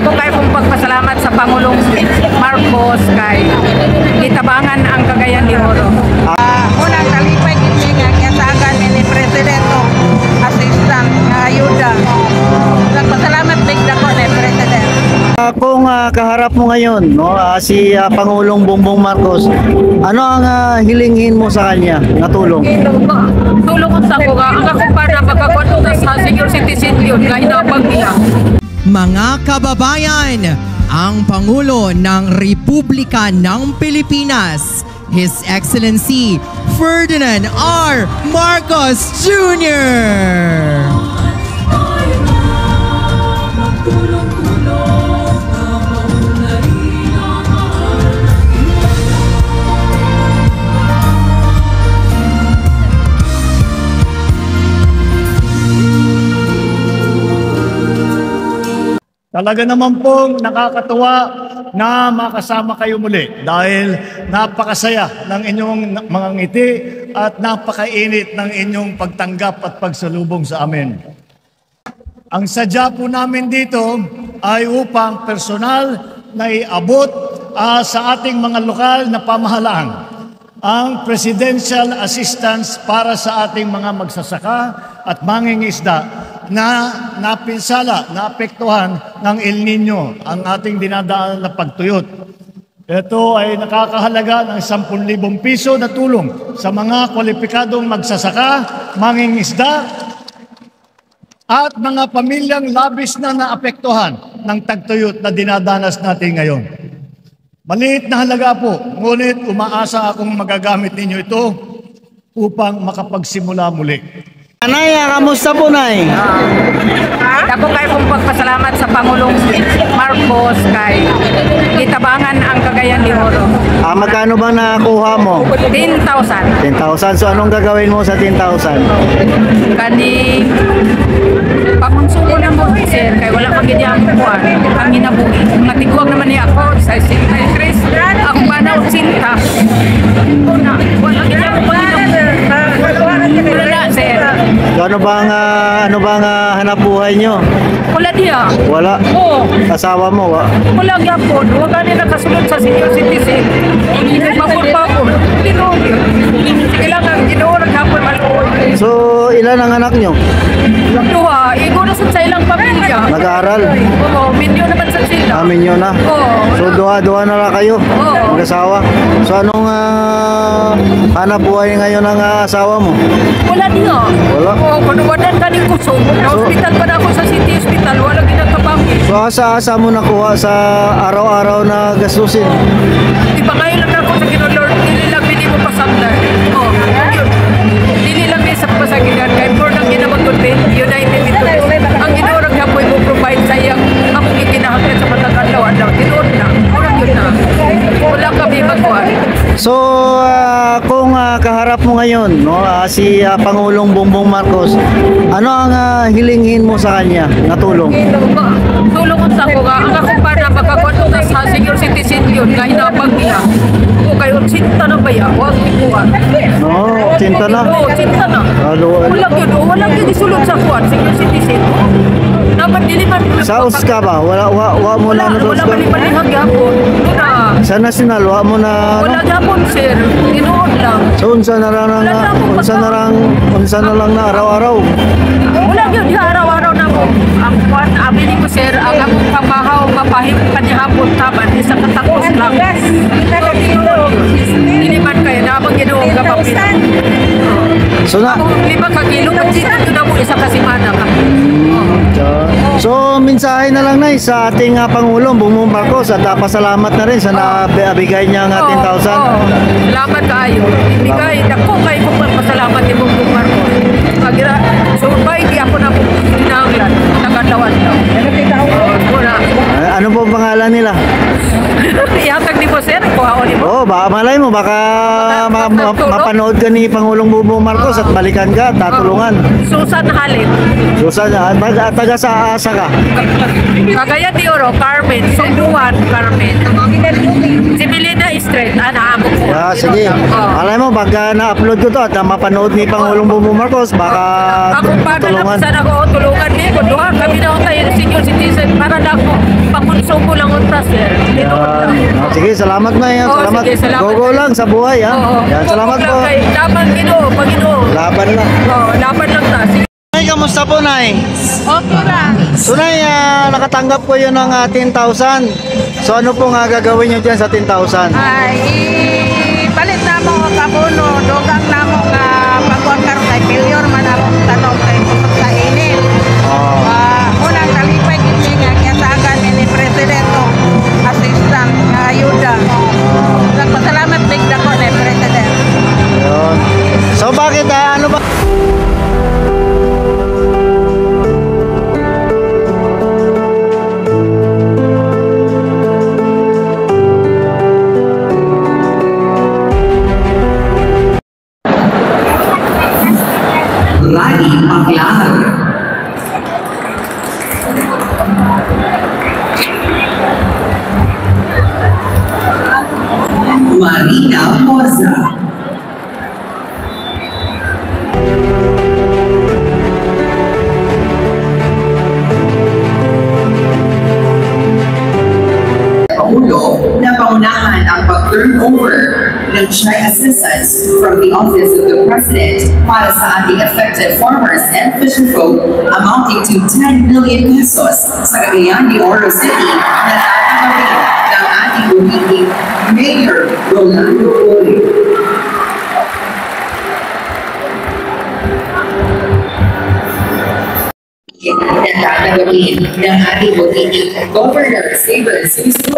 Dako kayo pong pagpasalamat sa Pangulong Marcos kay gitabangan ang Cagayan de Oro. Unang talipay kini nga kiyasagan ni Presidente assistant nga ayuda. Nagpasalamat big dako ni President. Kung kaharap mo ngayon, no, si Pangulong Bongbong Marcos, ano ang hilingin mo sa kanya na tulong? Tulong ko sa ko ang ako para magkakwato sa senior citizen yun nga hinabag niya. Mga kababayan, ang Pangulo ng Republika ng Pilipinas, His Excellency Ferdinand R. Marcos Jr. Talaga naman pong nakakatuwa na makasama kayo muli dahil napakasaya ng inyong mga ngiti at napakainit ng inyong pagtanggap at pagsalubong sa amin. Ang sadya po namin dito ay upang personal na iabot sa ating mga lokal na pamahalaan ang presidential assistance para sa ating mga magsasaka at mangingisda na napinsala, naapektuhan ng El Nino ang ating dinadaan na pagtuyot. Ito ay nakakahalaga ng 10,000 piso na tulong sa mga kwalipikadong magsasaka, mangingisda, at mga pamilyang labis na naapektuhan ng tagtuyot na dinadanas natin ngayon. Maliit na halaga po, ngunit umaasa akong magagamit ninyo ito upang makapagsimula muli. Nay, kamusta po, Nay? Dako kayo pong pagpasalamat sa Pangulong Marcos kay gitabangan ang Cagayan de Oro. Magkano ba nakuha mo? 10,000. 10,000. So anong gagawin mo sa 10,000? Kani pakonsumo na mo sir kay wala pa gid ang kuan ang ginabuhi. Natigwag naman ni ako sa 63. Ako ba na sinta. Una, wala gid ang paginabuhi. Wala sir. So ano bang hanap buhay nyo? Wala diya. Wala. Oo. Asawa mo, Wala gyapon. Wa gani nakasulod sa senior citizen. Mapapapon. Pero kailangan ginuorag hapon maluoy. So ilan ang anak nyo? Duha, igo na sa ilang pamilya. Nag-aaral? Oo, minyo naman sa sila. Amin nyo na? Oo. So duha na lang kayo? Oo. Mag-asawa? So anong hanap buhay ngayon ng asawa mo? Wala niya. Wala? Oo, panuwadan ka ng kusog. Na-hospital pa na ako sa City Hospital. Wala ginagkabangin. So asa mo nakuha sa araw-araw na gastusin? Di ba kayo lang ako sa Lord, dili lang hindi mo pasagdan. Oo, yun. Dili lang din sa pasagigan. Kaya for nang ginamagod din, United ito. Ang ginorag na po mo provide sa iyang akong ikinahagyan sa matagalawan daw. Tinood na. Kurang yun na. Wala kami magkuhan. So kung kaharap mo ngayon, no, si Pangulong Bongbong Marcos, ano ang hilingin mo sa kanya na tulong? Tulong ko sa ko nga. Ang ako para magkakwato sa senior citizen yun nga hinabag niya. O kayo, sinta na ba yan? Huwag ikuhan. No, sinta na. Oo, sinta na. Walang yun. Walang yun isulod sa kuhan. Senior citizen. Dapat diliman. Sa USCA ba? Wala mo na sa Wala USCA? malipalihag yapon. Sa national, wala mo na Wala yapon, sir. Tinuod lang. So unsa na lang na araw-araw? Wala yun. Di araw-araw na mo. Ang kuhan, abili ko, sir. Ang akong pamahaw, mapahim kanihapon taban. Isang katapos lang. Diliman kayo. Nabang ginoong kapapilan. So na Ako 5 kilo. Pag-sito na mo isang kasimana ka. So mensahe na lang na sa ating Pangulong Bongbong Marcos at pasalamat na rin sa nabigay niya ng 10,000. Salamat kayo. Ibigay. Dako kayo kung magpasalamat ni Bongbong Marcos. Pagira, so bye, di ako na po kinahanglan. Nagalawan daw. Muna. Ano po pangalan nila? Ihatag ni po, sir. Kuhaon ni po. Oh, baka malay mo, baka mapanood ka ni Pangulong Bongbong Marcos at balikan ka, tatulungan. Susan Halin. Susan, taga sa asa ka? Cagayan de Oro, Carmen. Sunduan, Carmen. Si Melinda Street, amo ko. Yeah, sige. Malay mo, pagka na-upload ko to at mapanood ni Pangulong Bongbong Marcos, baka Ako pa na lang tulungan. sana ko tulungan ni ko. Duha kami na tayo senior citizen para lang ko Subo lang unta, sir. Dito lang. Sige, salamat na yan. Oo, Salamat. sige, salamat. Go lang sa buhay, ha? Oo. Yan, salamat Subo po. lang kay laban Ginoo, Panginoon. Laban lang. Oo, laban lang ta. Sige. Nay, kamusta po, Nay? Okay lang. So, Nay, nakatanggap ko yun ng 10,000. So, ano po nga gagawin nyo dyan sa 10,000? Ay, palit na mo kabuno, dugang na mo nga pagkuhan karon kay Pilyor man ako tanong kay kusog sa init. Unang talipay gid nga kiyasagan ni Presidente assistant nga ayuda. Nagpasalamat big dako ni President. Yun. So, bakit, ano ba? Rani Paglar. Marina Moza. Pangulo na pangunahan ang pag-turnover ng check assistance from the Office of the President para sa ating affected farmers and fishing folk amounting to 10 million pesos sa Cagayan de Oro City na tatanggapin ng ating umiging Mayor Rolando Oy. Na tatanggapin ng ating umiging Governor Stephen Suso.